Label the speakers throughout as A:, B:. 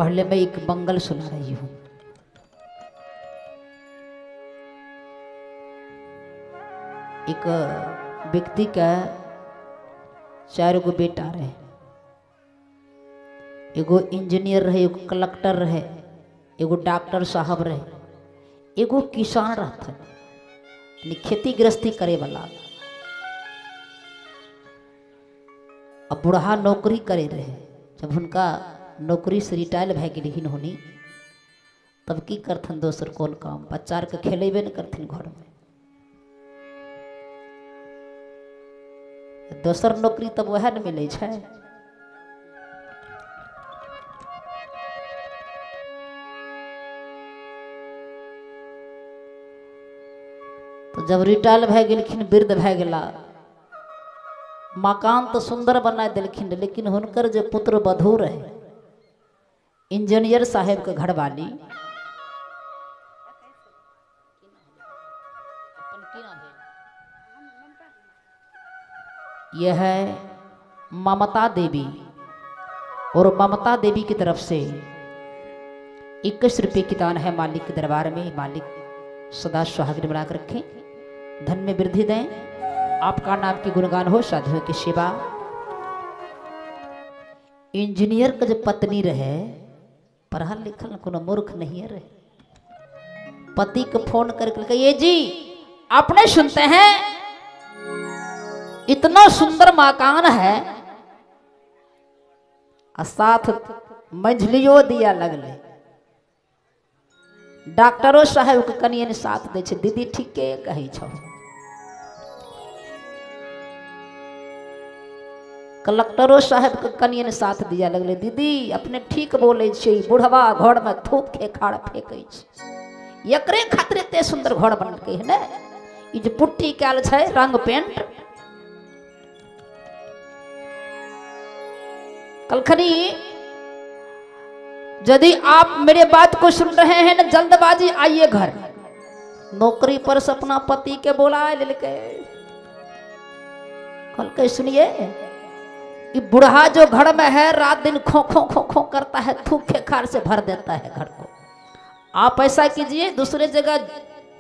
A: पहले मैं एक मंगल सुना रही हूं। एक व्यक्ति का 4 गो बेटा रहे, एगो इंजीनियर रहे, एगो कलेक्टर रहे, एगो डॉक्टर साहब रहे, एगो किसान रहता, खेती गृहस्थी करे वाला। अब बुढ़ा नौकरी करे रहे, जब उनका नौकरी से रिटायर भै गई होनी तब की करथन दोसर कौन काम, बच्चा के खेलेबे न करथिन घर में, दोसर नौकरी तब वह न मिले छै। तो जब रिटायर भै गेलखिन, वृद्ध भै गेला, मकान तो सुंदर बना दिलखिन, लेकिन हुनकर जो पुत्र वधू रहे इंजीनियर साहेब के घरवाली, यह है ममता देवी, और ममता देवी की तरफ से 21 रुपये की दान है मालिक के दरबार में। मालिक सदा सुहागिन बनाकर रखें, धन में वृद्धि दें, आपका नाम की गुणगान हो, साधुओं की सेवा। इंजीनियर का जो पत्नी रहे, पढ़ल लिखल कोनो मूर्ख नहीं रहे, पति को फोन करके ये जी आपने सुनते हैं इतना सुंदर मकान है और साथ मंझलियो दिया लगले, डॉक्टरों साहब के कनियन साथ दे छे। दीदी ठीके कही छो, कलेक्टरों साहब के कनियन साथ दिया लगले, दीदी अपने ठीक बोले छे, बुढ़वा घर में थूक के खाड़ फेंके छे, एकरे खातिर एते सुंदर घर बन के है ने, ई जे पुट्टी कैल छे रंग पेंट। कलखनी यदि आप मेरे बात को सुन रहे हैं ना, जल्दबाजी आइए घर, नौकरी पर से अपना पति के बोला लेके, कल के सुनिए, ये बुढ़ा जो घर में है रात दिन खो खो खो खो करता है, थूक के खार से भर देता है घर को। आप ऐसा कीजिए, दूसरे जगह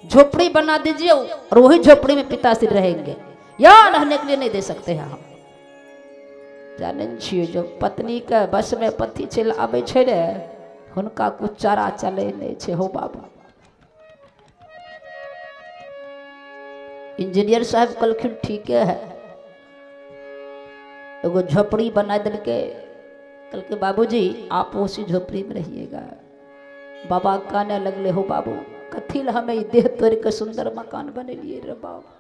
A: झोपड़ी बना दीजिए और वही झोपड़ी में पिताश्री रहेंगे, यहाँ रहने के लिए नहीं दे सकते हैं हम। जाने छिए जो पत्नी के बस में पति चल आवे छे रे, हुनका कुछ चारा चले नहीं छे हो बाबा। इंजीनियर साहब कहलखिन ठीक है, एगो झोपड़ी बना दिल के, कल के बाबूजी आप उसी झोपड़ी में रहिएगा। बाबा कहने लगले, हो बाबू कथिल हमें देह तोड़ के सुंदर मकान बने लिए रे बाबू।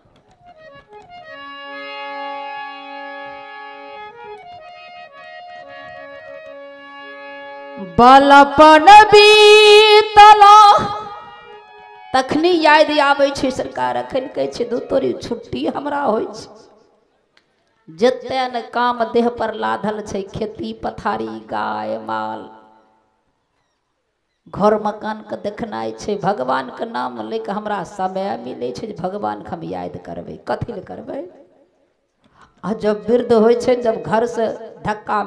A: बालापन बीतला तखनी याद आवे छे सरकार, अखन कहे छे दू तोरी छुट्टी हमरा होय छे, जते न काम देह पर लाधल छे, खेती पथारी गाय माल घर मकान के देखनाइ छे, भगवान के नाम लेके हमरा समय मिले छे, भगवान के हम याद करबे, कथी ले करबे। आ जब वृद्ध होय छे, जब घर से धक्का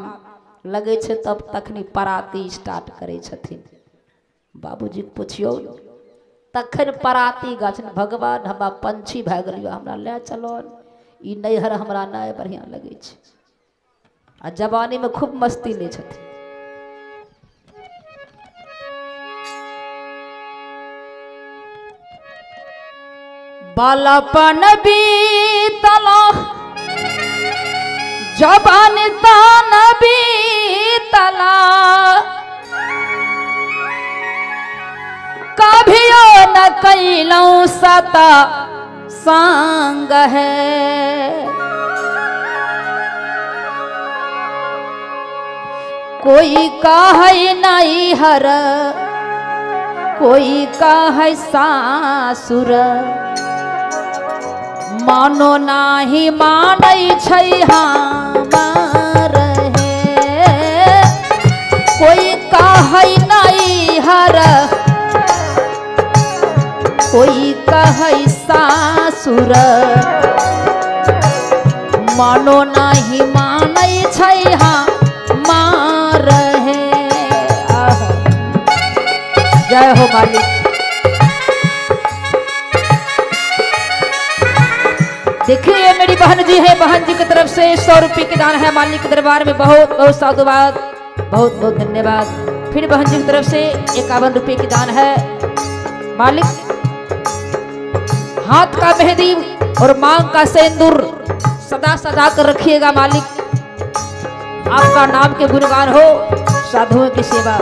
A: लगे छे, तब तखनी पराती स्टार्ट करे छथिन। बाबूजी के पुछियो, तखन पराती गाछन, भगवान हमरा पंछी भै गेलियो, हमरा ले चलो, ई नैहर हमरा नहीं बढ़िया लगे छे। आ जवानी में खूब मस्ती ले छथिन। बालापन बीतला जवानी तान बीतला, कभियो न कैलौं सता संग है, कोई कहे नहीं हर, कोई कहे सासुर, मानो नाही मानै छै हमर है, कोई कहे नहीं हर, कोई कहे सासुर, मानो नहीं मानै छै हमर है। जय हो मालिक। देखिए मेरी बहन जी है, बहन जी की तरफ से 100 रुपये के दान है मालिक के दरबार में। बहुत बहुत साधुवाद, बहुत बहुत धन्यवाद। फिर बहन जी की तरफ से 51 रुपये की दान है मालिक। हाथ का मेहंदी और मांग का सिंदूर सदा सजा कर रखिएगा मालिक। आपका नाम के गुणगान हो, साधुओं की सेवा।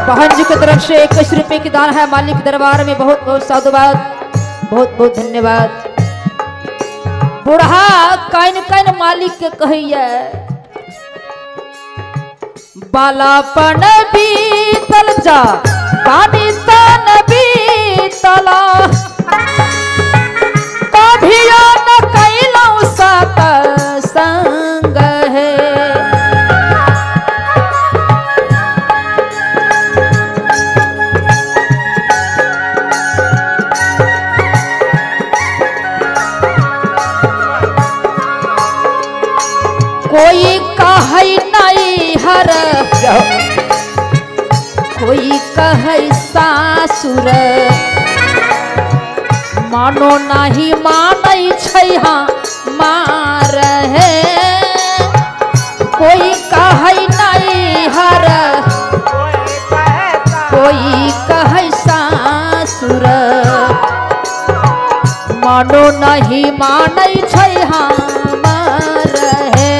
A: बहन जी की तरफ से 21 रुपये की दान है मालिक दरबार में। बहुत बहुत साधुवाद, बहुत बहुत धन्यवाद। बूढ़ा कैन कैन मालिक के कहिए, बालापन बीतल जा पानी तन बीतला, कभी न कैलौ सत संग है। कोई कहे नहीं हर, कोई कहे सासुर, मानो नहीं मानै छै मार है। कोई कहे नहीं हर, कोई कहे सासुर, मानो नहीं मानै छै मार है।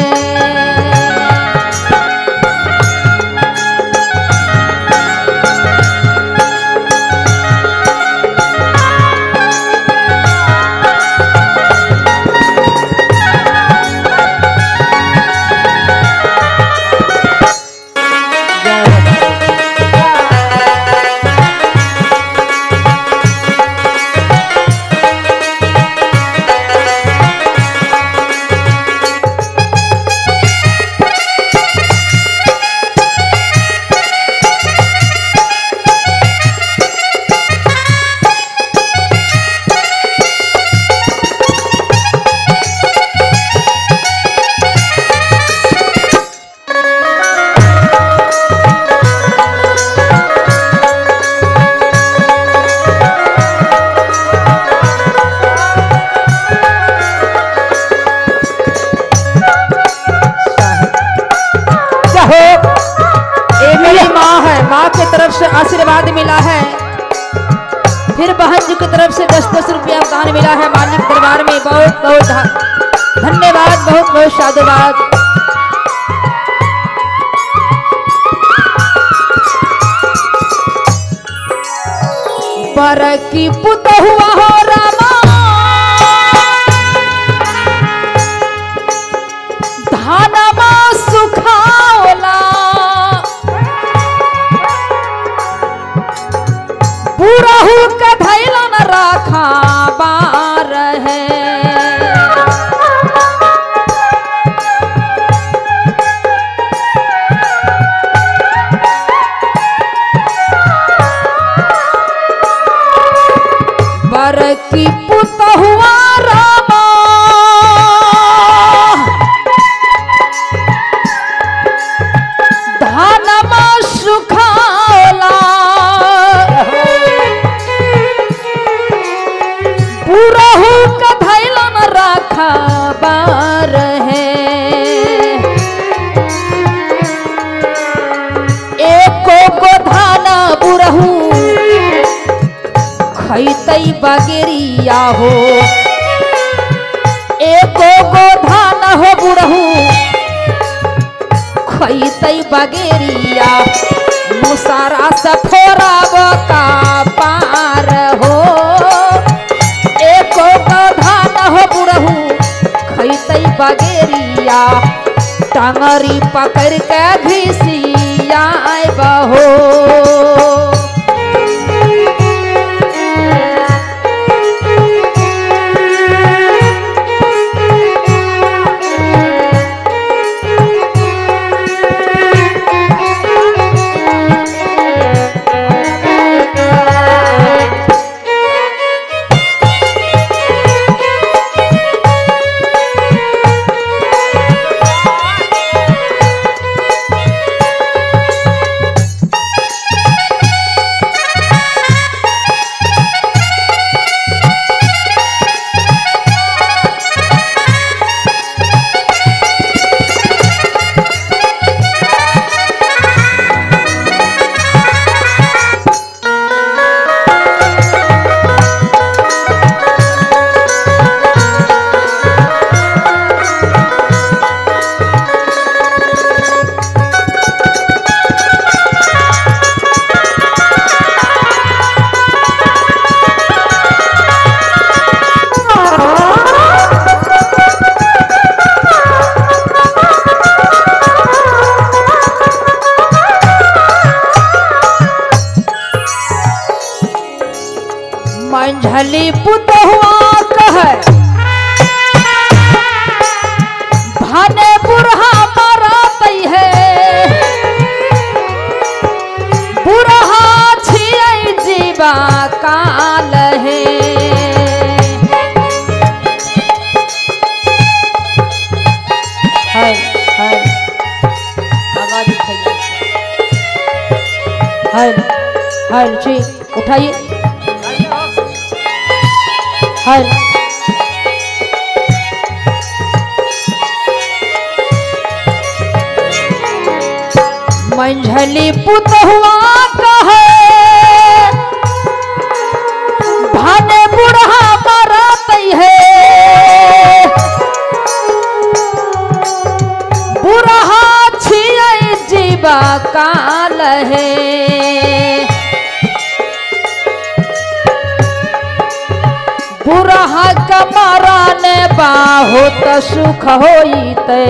A: माँ की तरफ से आशीर्वाद मिला है। फिर बहन जी की तरफ से 10-10 रुपया दान मिला है मालिक दरबार में। बहुत बहुत धन्यवाद, बहुत बहुत साधुवाद। बर की पुत हुआ हो रामा, धानमा सुखावला, बुरहु के धैला न रखा बार है। बर की पुत हुआ रामा, धानमा सुखावला, बुरहु का धैला न रखा बार है। एको को धाना बुरहु खैतई बगेरिया हो, एको को धाना हो बुरहु खैतई बगेरिया, मुसारा से फोराब का पार हो एको गधा न हो बुढ़ऊ खैतई बगेरिया टंगरी पकड़ के घिसिया बहो मंझली पुतहुआ कहे भने बुढ़ा मरतई है बुढ़ा छियै जीवा काल है आवाज उठाइए उठाइए मंझली पुतहुआ कहे भने बुढ़ा मरतई है बुढ़ा छियै जीवा काल है बुढ़ा के मरने बहुत सुख होइते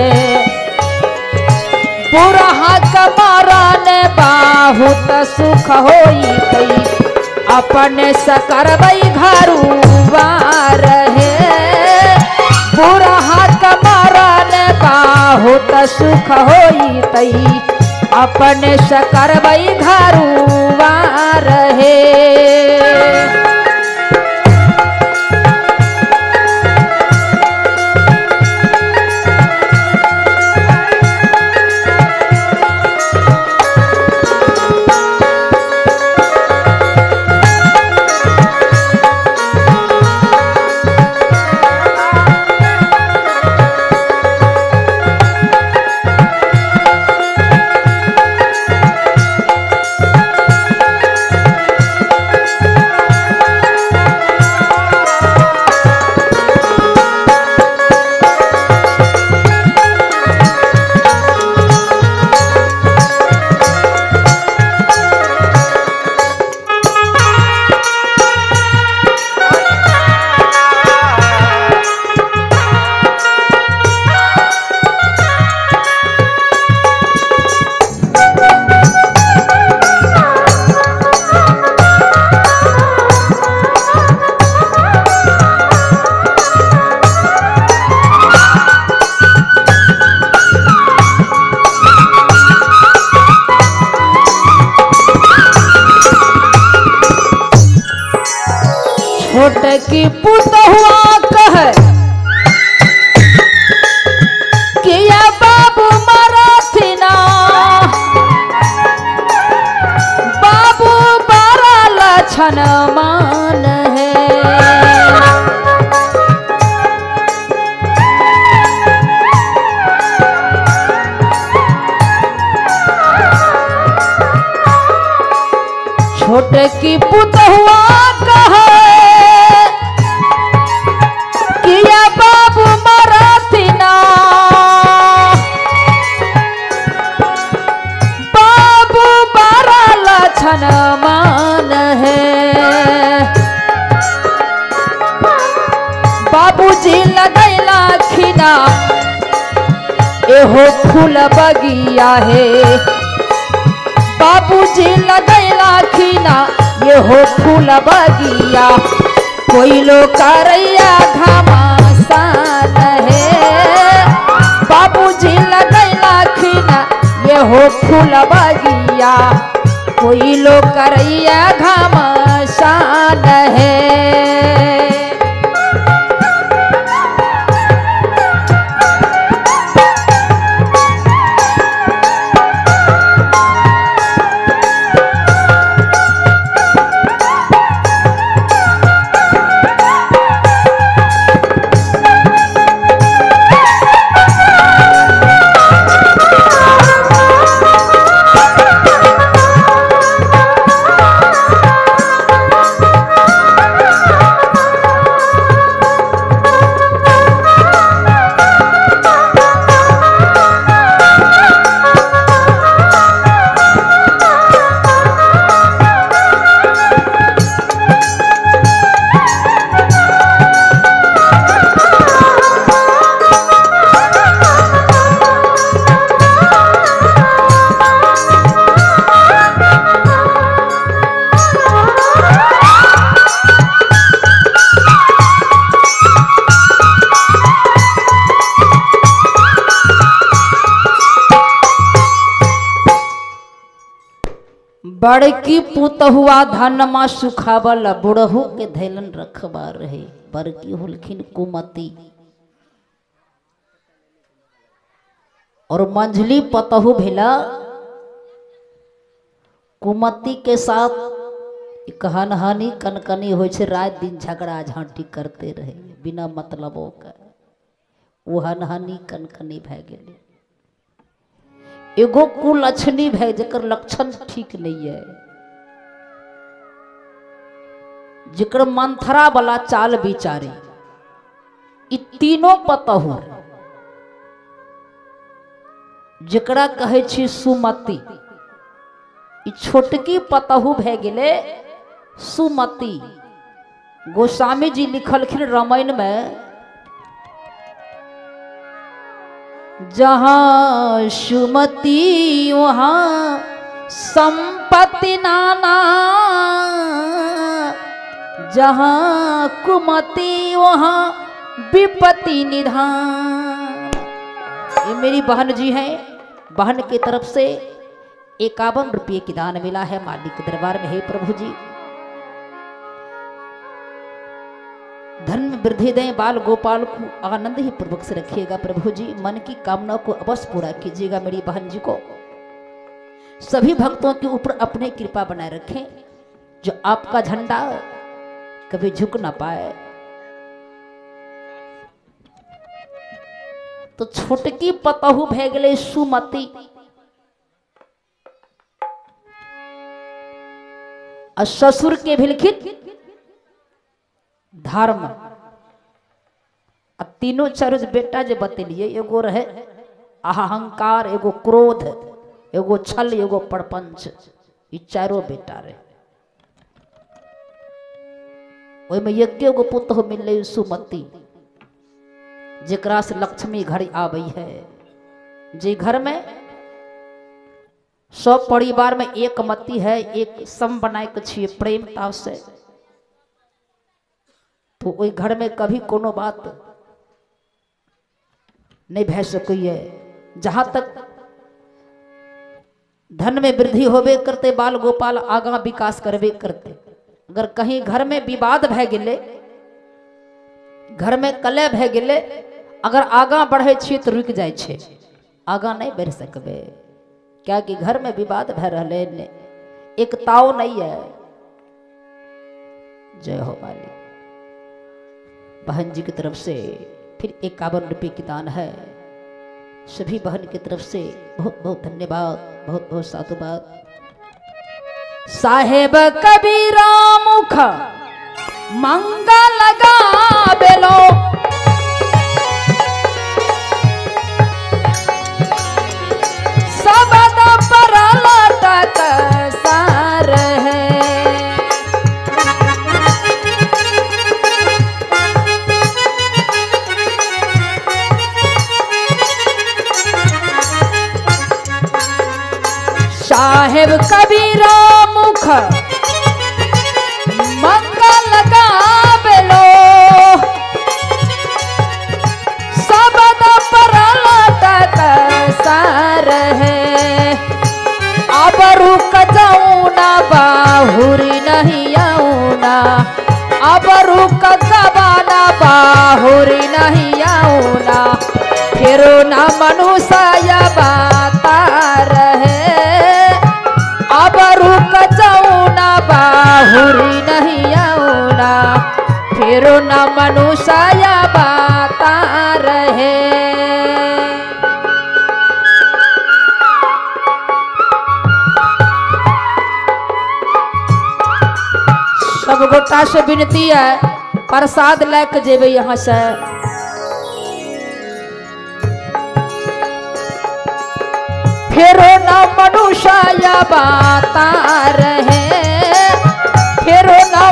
A: बुढ़ा के मरने बहुत सुख होइते अपने सकरबई घरुआर है बुढ़ा के मरने बहुत सुख होइते अपने सकरबई घरुआर है की पुतहुआ कहे किया बाबू मरथिना बाबू बड़ा लक्षण मान है छोटे की पुतहुआ कहे किया बाबू मरथिना बाबू बड़ा छन मान है। बाबूजी लगैला खिना एहो फूल बगिया है। बाबूजी लगैला खिना एहो फूल बगिया, कोई लो करैया घमासान है। बाबूजी लगैला खिना एहो फूल बगिया, कोई लो करैया घमासान है। बड़की पुतहुआ धनमा सुखावल, बुढ़हू के धैलन रखबा रहे। बड़की हुलखिन कुमति और मंझली पतहू भेला कुमति के साथ कहनहानी कनकनी हो छे। रात दिन झगड़ा झांटी करते रहे बिना मतलबों का। वो हनहानी कनकनी भै गेले। एगो कुलक्षणी भै जकर लक्षण ठीक नहीं है, जकर मंथरा वाला चाल बिचारी। इ तीनों पतहू जकरा कहे छी सुमति, इ छोटकी पतहू भै गेले सुमति। गोस्वामी जी लिखलखिन रामायण में, जहाँ सुमति वहाँ संपत्ति नाना, जहाँ कुमति वहाँ विपत्ति निधान। ये मेरी बहन जी हैं। बहन की तरफ से 51 रुपये की दान मिला है मालिक के दरबार में। हे प्रभु जी धन में वृद्धि दें, बाल गोपाल को आनंद ही पूर्वक से रखिएगा प्रभु जी। मन की कामना को अवश्य पूरा कीजिएगा मेरी बहन जी को। सभी भक्तों के ऊपर अपने कृपा बनाए रखें, जो आपका झंडा कभी झुक ना पाए। तो छोटकी पतहू भै गेले सुमति, और ससुर के भिलखित धर्म। तीनों चारों बेटा जो बतेलिए, एगो रहे अहंकार, एगो क्रोध, एगो छल, एगो प्रपंच। ये चारों बेटा रहे। ओहि में एके गो पुत्र मिले सुमति, जेकरा से लक्ष्मी घर आबई है। जे घर में सब परिवार में एक मति है, एक सम बनाए के छिए प्रेमता से, तो ओई घर में कभी कोनो बात नहीं भै सकै। जहां तक धन में वृद्धि होबे करते, बाल गोपाल आगा विकास करबे करते। अगर कहीं घर में विवाद भै गेले, घर में कलह भै गेले, अगर आगा बढ़े छिए तो रुक जाए छे, आगा नहीं बढ़ सकबे। क्या कि घर में विवाद भै रहले, एक ताव नहीं है। जय हो मालिक। बहन जी की तरफ से फिर 51 रुपये की दान है। सभी बहन की तरफ से बहुत बहुत धन्यवाद, बहुत बहुत साधुवाद। साहेब कबीरा मुख मंगल गावेलो, सबद पर लटक सार साहेब कबीरा मुख मंगल गावेलो सबद पर लटक सार है अब रुक जाऊं ना बाहुरी नहीं आऊना अब रुक गवाना बाहुरी नहीं आऊना फिर ना मनुष्य बाता रहे अब रुक जाऊं ना बाहुरी नहीं आऊना फिर ना मनुष्य बाता रहे। सब गोटा से विनती है प्रसाद लेके जेबे यहाँ से। फिर न मनुष्य बाता रहे फिर न